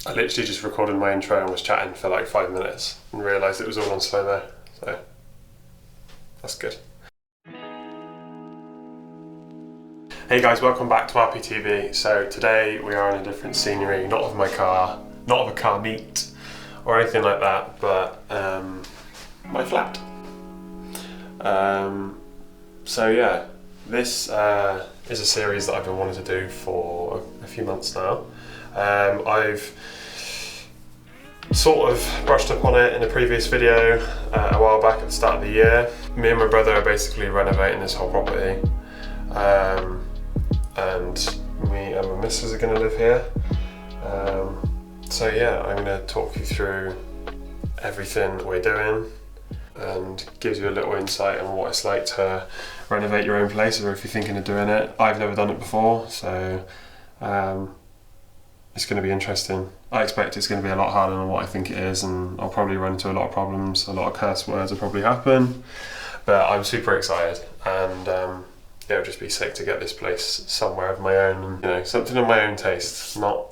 I literally just recorded my intro and was chatting for like 5 minutes and realised it was all on slow-mo, so that's good. Hey guys, welcome back to RPTV. So today we are in a different scenery, not of my car, not of a car meet or anything like that, but my flat. So yeah, this is a series that I've been wanting to do for a few months now. I've sort of brushed up on it in a previous video a while back at the start of the year. Me and my brother are basically renovating this whole property, and me and my missus are going to live here. So yeah, I'm going to talk you through everything we're doing and gives you a little insight on what it's like to renovate your own place, or if you're thinking of doing it. I've never done it before, so it's going to be interesting. I expect it's going to be a lot harder than what I think it is, and I'll probably run into a lot of problems, a lot of curse words will probably happen, but I'm super excited, and it would just be sick to get this place somewhere of my own, and, you know, something of my own taste, not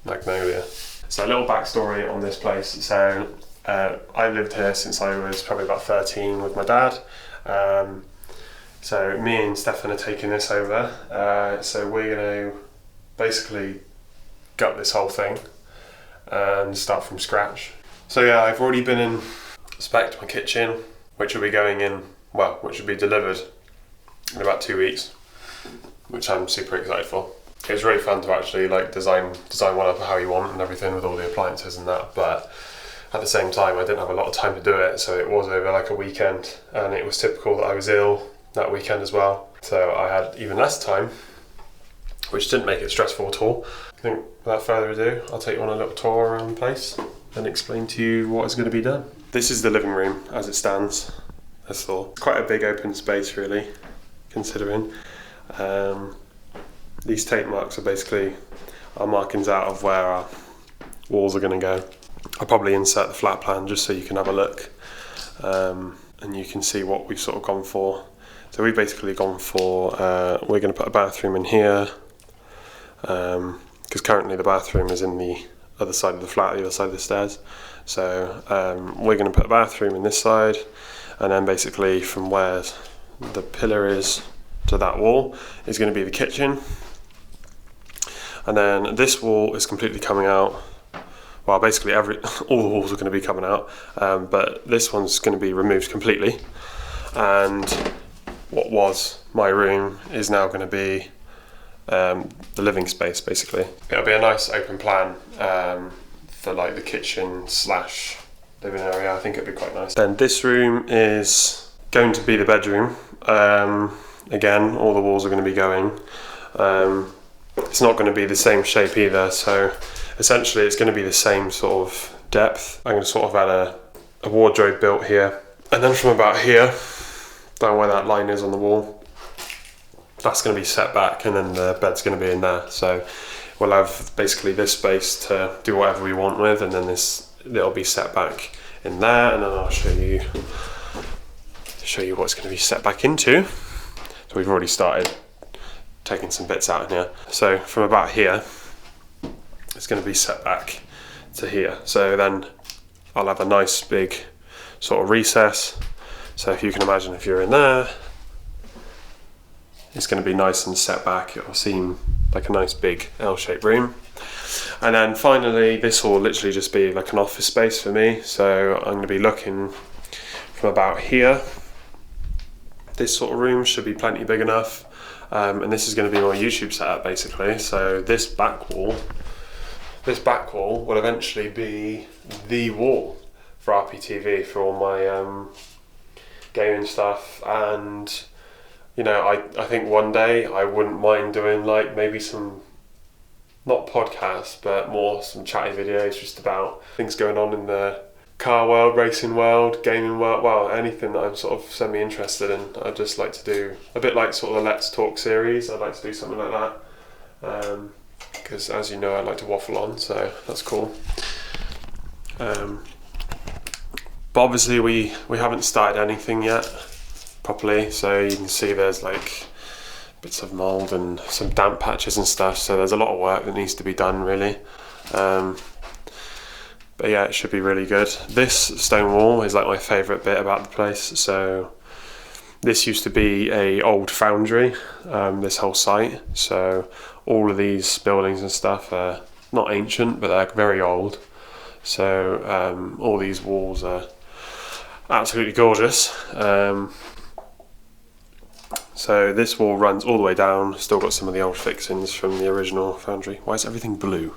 Magnolia. So a little backstory on this place. So I lived here since I was probably about 13 with my dad. So me and Stefan are taking this over. So we're going to basically gut this whole thing and start from scratch. So yeah, I've already been in spec'd my kitchen, which will be going in, well, which will be delivered in about 2 weeks, which I'm super excited for. It was really fun to actually like design one up how you want and everything with all the appliances and that, but at the same time I didn't have a lot of time to do it, so it was over like a weekend, and it was typical that I was ill that weekend as well, so I had even less time, which didn't make it stressful at all. I think without further ado, I'll take you on a little tour around the place and explain to you what is going to be done. This is the living room as it stands. That's all. It's quite a big open space really, considering. These tape marks are basically our markings out of where our walls are going to go. I'll probably insert the flat plan just so you can have a look, and you can see what we've sort of gone for. So we've basically gone for, we're going to put a bathroom in here, because currently the bathroom is in the other side of the flat, the other side of the stairs. So we're going to put a bathroom in this side, and then basically from where the pillar is to that wall is going to be the kitchen. And then this wall is completely coming out. Well, basically all the walls are going to be coming out, but this one's going to be removed completely. And what was my room is now going to be the living space, basically. It'll be a nice open plan for like the kitchen slash living area. I think it'll be quite nice. Then this room is going to be the bedroom. Again, all the walls are going to be going. It's not going to be the same shape either, so essentially it's going to be the same sort of depth. I'm going to sort of add a wardrobe built here, and then from about here down where that line is on the wall, that's going to be set back, and then the bed's going to be in there. So we'll have basically this space to do whatever we want with, and then it'll be set back in there, and then I'll show you what it's going to be set back into. So we've already started taking some bits out in here. So from about here, it's going to be set back to here. So then I'll have a nice big sort of recess. So if you can imagine, if you're in there, it's going to be nice and set back. It will seem like a nice big L-shaped room. And then finally, this will literally just be like an office space for me. So I'm going to be looking from about here. This sort of room should be plenty big enough. And this is going to be my YouTube setup basically. So this back wall will eventually be the wall for RPTV, for all my gaming stuff. And you know, I think one day I wouldn't mind doing like maybe some, not podcasts, but more some chatty videos just about things going on in the car world, racing world, gaming world, well, anything that I'm sort of semi-interested in. I'd just like to do a bit like sort of the Let's Talk series. I'd like to do something like that, because as you know, I like to waffle on, so that's cool. But obviously we haven't started anything yet properly, so you can see there's like bits of mould and some damp patches and stuff, so there's a lot of work that needs to be done really. But yeah, it should be really good. This stone wall is like my favourite bit about the place. So this used to be a old foundry, this whole site. So all of these buildings and stuff are not ancient, but they're very old. So all these walls are absolutely gorgeous. So this wall runs all the way down. Still got some of the old fixings from the original foundry. Why is everything blue?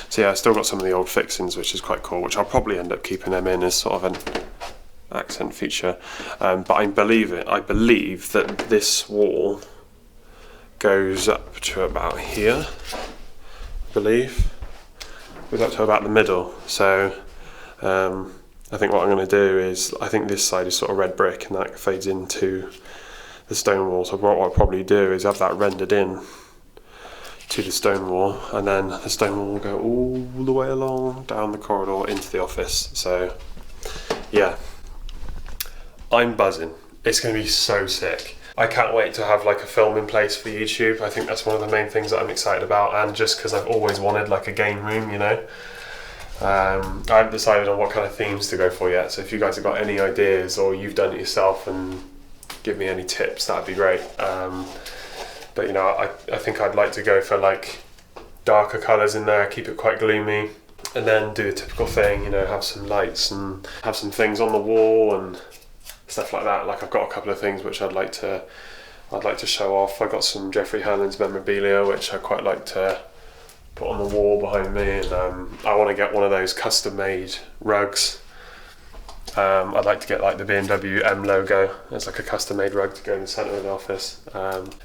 So yeah, I still got some of the old fixings, which is quite cool, which I'll probably end up keeping them in as sort of an accent feature. But I believe that this wall goes up to about here, I believe. Goes up to about the middle. So I think what I'm going to do is, I think this side is sort of red brick and that fades into the stone wall. So what I'll probably do is have that rendered in to the stone wall, and then the stone wall will go all the way along down the corridor into the office. So yeah, I'm buzzing. It's going to be so sick. I can't wait to have like a film in place for YouTube. I think that's one of the main things that I'm excited about, and just because I've always wanted like a game room, you know. I haven't decided on what kind of themes to go for yet, so if you guys have got any ideas or you've done it yourself and give me any tips, that'd be great. But you know, I think I'd like to go for like darker colours in there, keep it quite gloomy, and then do a typical thing, you know, have some lights and have some things on the wall and stuff like that. Like I've got a couple of things which I'd like to show off. I got some Jeffrey Hanlon's memorabilia which I quite like to put on the wall behind me, and I want to get one of those custom made rugs. I'd like to get like the BMW M logo as like a custom made rug to go in the centre of the office.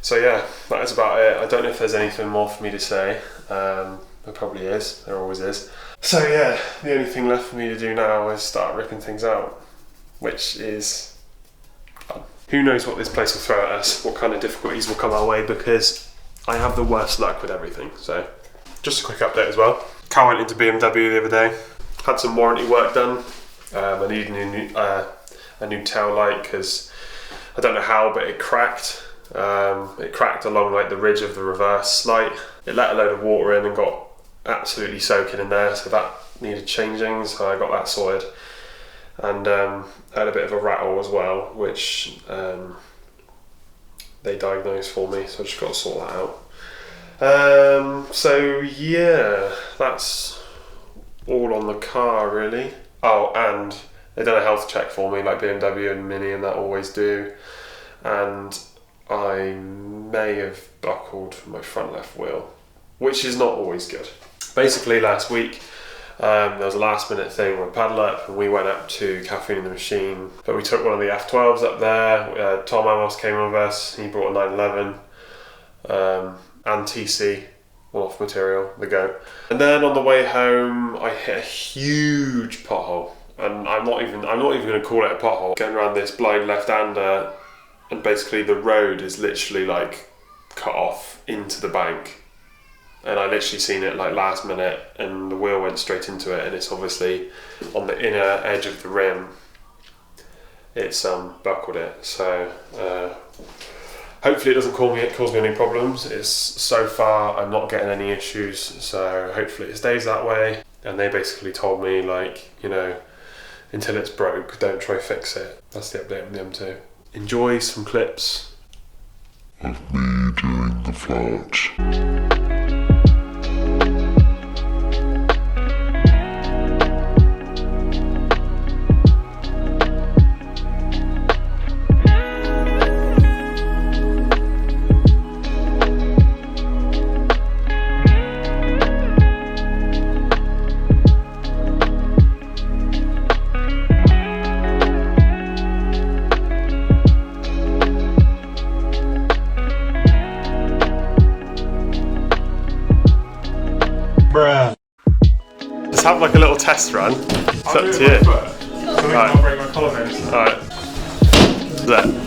So yeah, that is about it. I don't know if there's anything more for me to say. There probably is, there always is. So yeah, the only thing left for me to do now is start ripping things out, which is fun. Who knows what this place will throw at us, what kind of difficulties will come our way, because I have the worst luck with everything. So just a quick update as well. Car went into BMW the other day, had some warranty work done. I needed a new tail light because I don't know how, but it cracked. It cracked along like the ridge of the reverse light. It let a load of water in and got absolutely soaking in there, so that needed changing. So I got that sorted, and I had a bit of a rattle as well, which they diagnosed for me. So I just got to sort that out. So yeah, that's all on the car really. Oh, and they done a health check for me, like BMW and Mini and that always do. And I may have buckled my front left wheel, which is not always good. Basically, last week there was a last minute thing with Paddle Up, and we went up to Caffeine in the Machine. But we took one of the F12s up there. Tom Amos came with us. He brought a 911 and TC. Off material, the goat. And then on the way home I hit a huge pothole, and I'm not even going to call it a pothole. Going around this blind left-hander, and basically the road is literally like cut off into the bank, and I literally seen it like last minute, and the wheel went straight into it, and it's obviously on the inner edge of the rim. It's buckled it, so hopefully it doesn't cause me any problems. It's so far I'm not getting any issues, so hopefully it stays that way. And they basically told me, like, you know, until it's broke, don't try fix it. That's the update on the M2. Enjoy some clips of me doing the float. Just have like a little test run. It's up to you. Right. I'll break my collarbones. Alright. There.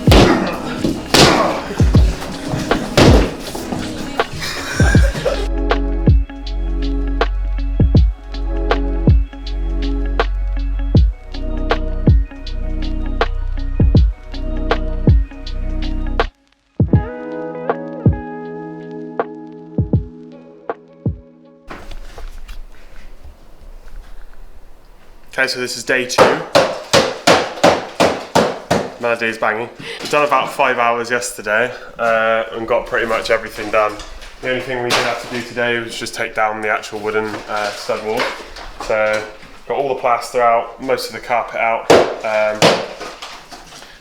Okay, so this is day 2. Melody is banging. We've done about 5 hours yesterday and got pretty much everything done. The only thing we did have to do today was just take down the actual wooden stud wall. So got all the plaster out, most of the carpet out.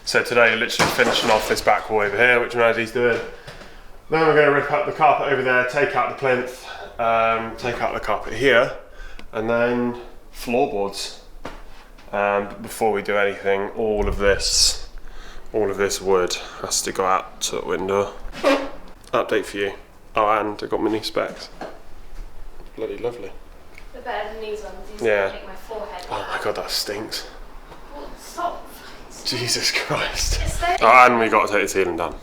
So today literally finishing off this back wall over here, which Melody's doing. Then we're going to rip up the carpet over there, take out the plinth, take out the carpet here, and then floorboards. Before we do anything, all of this wood has to go out to the window. Update for you. Oh, and I got my new specs. Bloody lovely. They're better than these ones. These Yeah. make my forehead. Oh my god, that stinks. Well, stop. Jesus Christ. It's there. Oh, and we got to take the ceiling down.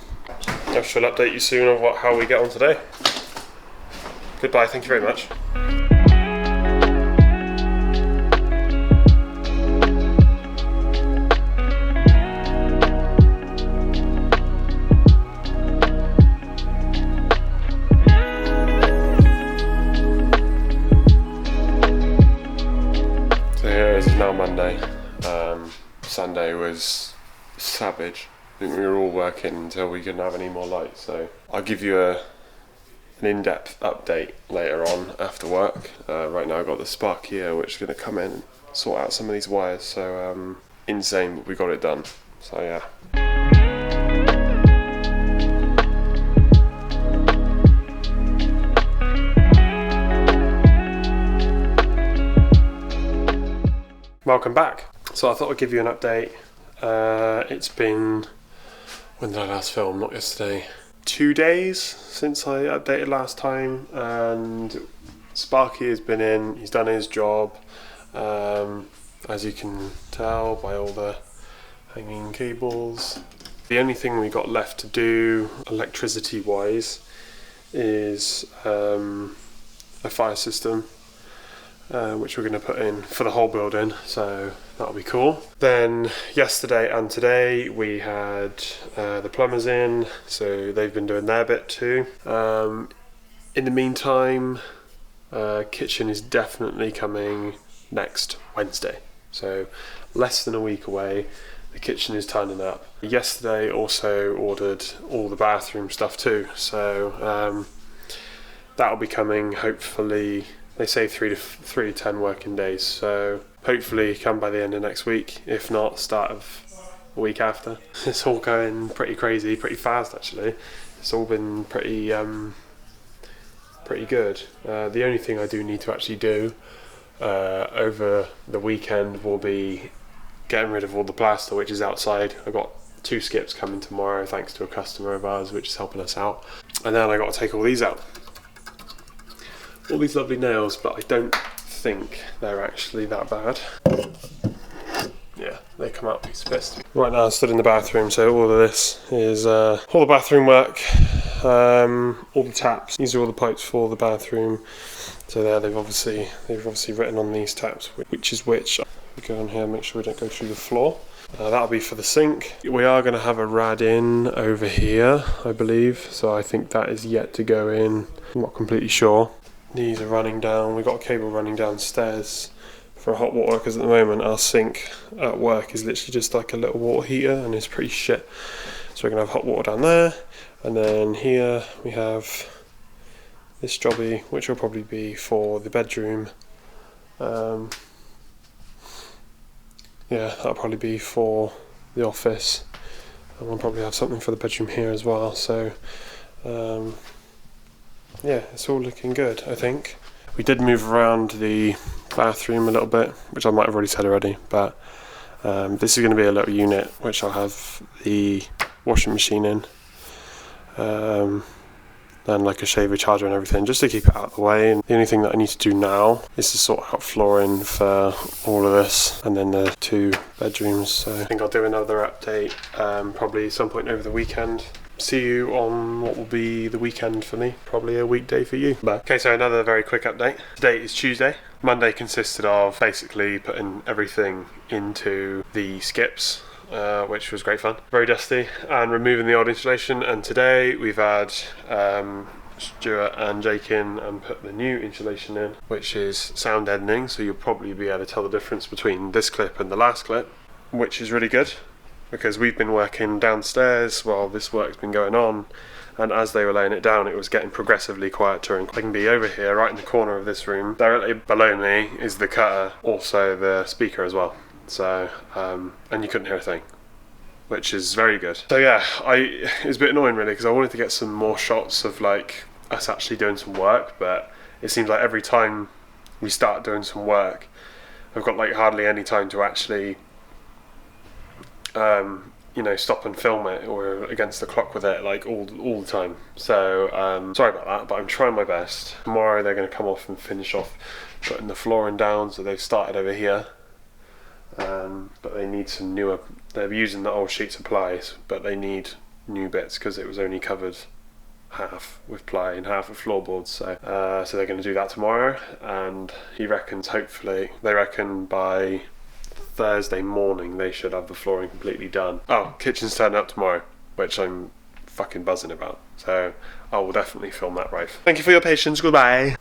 I shall update you soon on how we get on today. Goodbye, thank you very much. Now Monday. Sunday was savage. I think we were all working until we couldn't have any more light, so I'll give you an in-depth update later on after work. Right now I've got the spark here which is going to come in and sort out some of these wires, so insane, but we got it done, so yeah. Welcome back. So I thought I'd give you an update. It's been, when did I last film? Not yesterday. 2 days since I updated last time, and Sparky has been in, he's done his job, as you can tell by all the hanging cables. The only thing we got left to do electricity wise is a fire system, which we're going to put in for the whole building, so that'll be cool. Then yesterday and today we had the plumbers in, so they've been doing their bit too. In the meantime, kitchen is definitely coming next Wednesday, so less than a week away. The kitchen is turning up. Yesterday also ordered all the bathroom stuff too, so that'll be coming hopefully. They say 3 to 10 working days, so hopefully come by the end of next week, if not start of a week after. It's all going pretty crazy, pretty fast actually. It's all been pretty good. The only thing I do need to actually do over the weekend will be getting rid of all the plaster which is outside. I've got 2 skips coming tomorrow thanks to a customer of ours which is helping us out. And then I got to take all these out. All these lovely nails, but I don't think they're actually that bad. Yeah, they come out piece of piss. Right now I stood in the bathroom, so all of this is all the bathroom work, all the taps. These are all the pipes for the bathroom. So there, they've obviously written on these taps which is which. We go in here, make sure we don't go through the floor. That'll be for the sink. We are going to have a rad in over here, I believe. So I think that is yet to go in. I'm not completely sure. These are running down. We've got a cable running downstairs for hot water because at the moment our sink at work is literally just like a little water heater and it's pretty shit. So we're going to have hot water down there, and then here we have this jobby which will probably be for the bedroom. Yeah, that'll probably be for the office, and we'll probably have something for the bedroom here as well. So yeah, it's all looking good, I think. We did move around the bathroom a little bit, which I might have already said already, but this is going to be a little unit which I'll have the washing machine in, and like a shaver charger and everything, just to keep it out of the way. And the only thing that I need to do now is to sort out flooring for all of this, and then the 2 bedrooms. So I think I'll do another update probably some point over the weekend. See you on what will be the weekend for me, probably a weekday for you. Okay, so another very quick update. Today is Tuesday. Monday consisted of basically putting everything into the skips, which was great fun. Very dusty, and removing the old insulation. And today we've had Stuart and Jake in and put the new insulation in, which is sound deadening, so you'll probably be able to tell the difference between this clip and the last clip, which is really good because we've been working downstairs while this work's been going on, and as they were laying it down it was getting progressively quieter, and I can be over here right in the corner of this room. Directly below me is the cutter, also the speaker as well, so and you couldn't hear a thing, which is very good. So yeah, it's a bit annoying really because I wanted to get some more shots of like us actually doing some work, but it seems like every time we start doing some work I've got like hardly any time to actually you know, stop and film it, or against the clock with it like all the time. So sorry about that, but I'm trying my best. Tomorrow they're going to come off and finish off putting the flooring down, so they've started over here. But they need some newer, they're using the old sheets of plies, but they need new bits because it was only covered half with ply and half with floorboards, so they're going to do that tomorrow, and he reckons hopefully, they reckon by Thursday morning they should have the flooring completely done. Oh, kitchen's turning up tomorrow, which I'm fucking buzzing about, so I will definitely film that, right. Thank you for your patience, goodbye.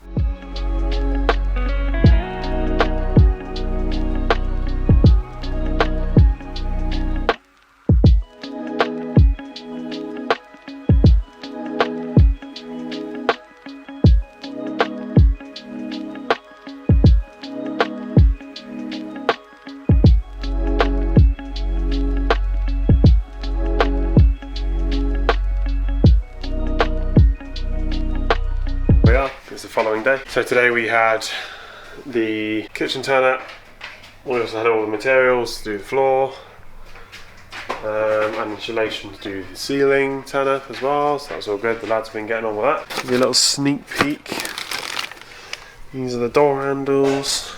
It's the following day. So today we had the kitchen turn up, we also had all the materials to do the floor, and insulation to do the ceiling turn up as well, so that was all good. The lads have been getting on with that. Give you a little sneak peek. These are the door handles.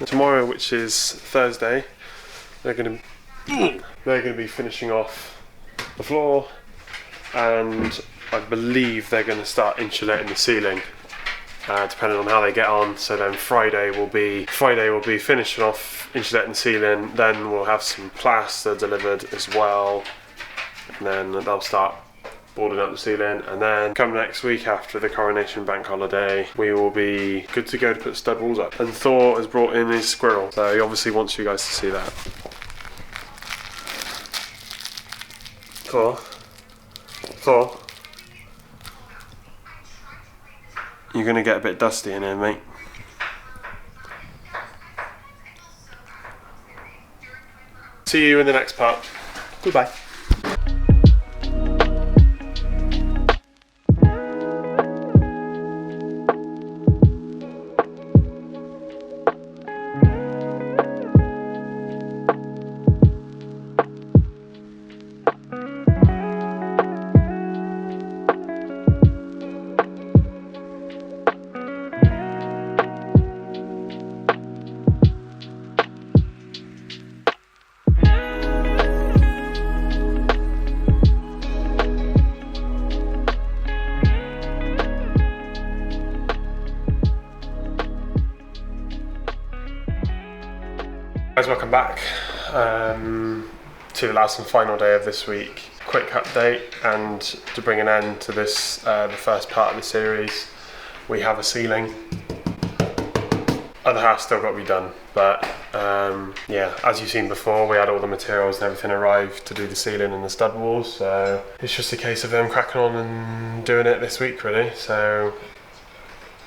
Tomorrow, which is Thursday, they're going to be finishing off the floor, and I believe they're going to start insulating the ceiling, depending on how they get on. So then Friday will be finishing off insulating the ceiling. Then we'll have some plaster delivered as well, and then they'll start boarding up the ceiling. And then come next week after the Coronation Bank holiday, we will be good to go to put stud walls up. And Thor has brought in his squirrel, so he obviously wants you guys to see that. Thor. You're going to get a bit dusty in here, mate. See you in the next part. Goodbye. Guys, welcome back to the last and final day of this week. Quick update, and to bring an end to this, the first part of the series, we have a ceiling. Other half still got to be done, but yeah, as you've seen before, we had all the materials and everything arrived to do the ceiling and the stud walls, so it's just a case of them cracking on and doing it this week really. So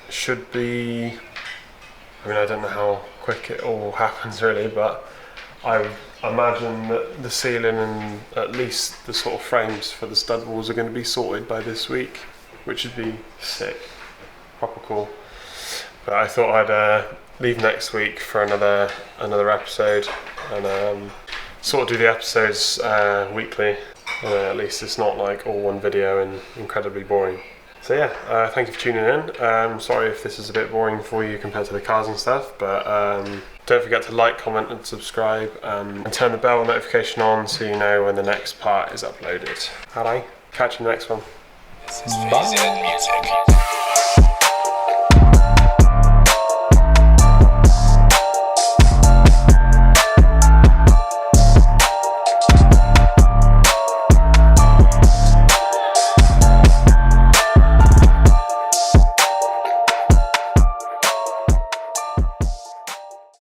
should be, I mean, I don't know how quick it all happens really, but I imagine that the ceiling and at least the sort of frames for the stud walls are going to be sorted by this week, which would be sick, proper cool. But I thought I'd leave next week for another episode, and sort of do the episodes weekly. At least it's not like all one video and incredibly boring. So yeah, thank you for tuning in. Sorry if this is a bit boring for you compared to the cars and stuff, but don't forget to like, comment and subscribe, and turn the bell notification on so you know when the next part is uploaded. Alright, catch you in the next one. Bye.